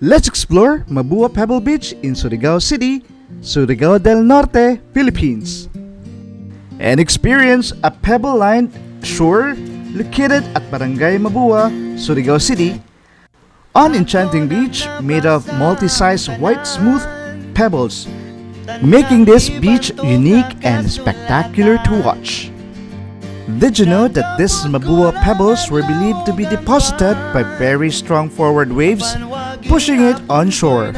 Let's explore Mabua Pebble Beach in Surigao City, Surigao del Norte, Philippines, and experience a pebble-lined shore located at Barangay Mabua, Surigao City, an enchanting beach made of multi-size white smooth pebbles, making this beach unique and spectacular to watch. Did you know that these Mabua pebbles were believed to be deposited by very strong forward waves pushing it on shore?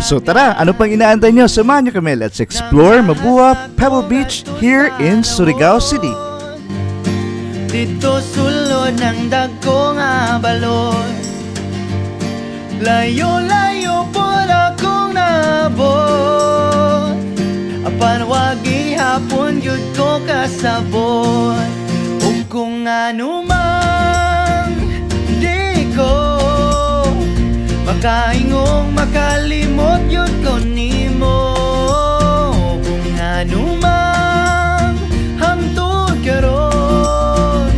So tara, ano pang inaantay nyo? Samahan nyo kami. Let's explore Mabua Pebble Beach here in Surigao City. Dito sulod ng dagko nga balon, layo-layo po akong nabot. Apan wagi hapon yun ko kasabot. Ug kung anumang di ko makaingong makalimot yun ko nimo. Kung anumang hangtod karon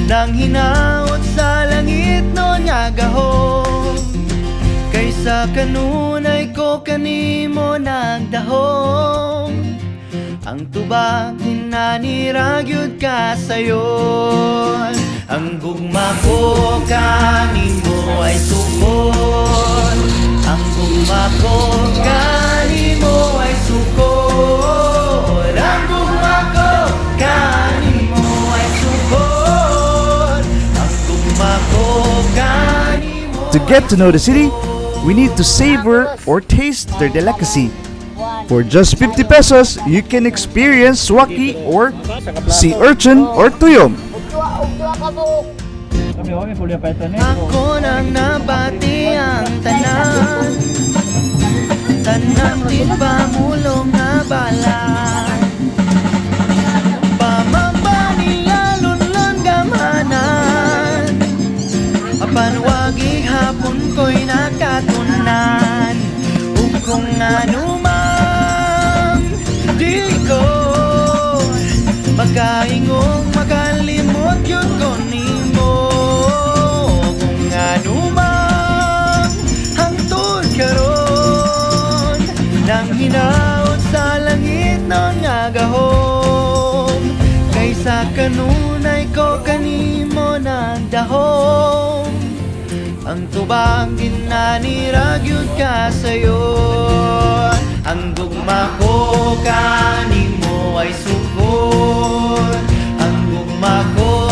nang hinaot sa langit nun nga gahom, kaysa kanunay ko kanimo nagdahom. Ang tubag hinaniragyod ka sayon, ang gugma ko kanimo ay sukon. Ang gugma ko kanimo ay sukon. Ang gugma ko kanimo ay sukon. Ang gugma ko kanimo. To get to know the city, we need to savor or taste their delicacy. For just 50 pesos, you can experience swaki or sea urchin or tuyom. Ako nang nabati ang tanan, tanang din pamulong na balan. Pamamba nila lunlon gamanan, apan wagi hapon ko'y nakatunan. Ug kung anumang di ko makaingong makalimot yun ko nimo. Kung anumang hangtod karon nang hinaot sa langit nun nga gahom, kaysa kanunay ko kanimo nagdahom. Ang tubang ginaniragyod ka sayon, ang gugma ko kanimo ay sukon. Ang gugma ko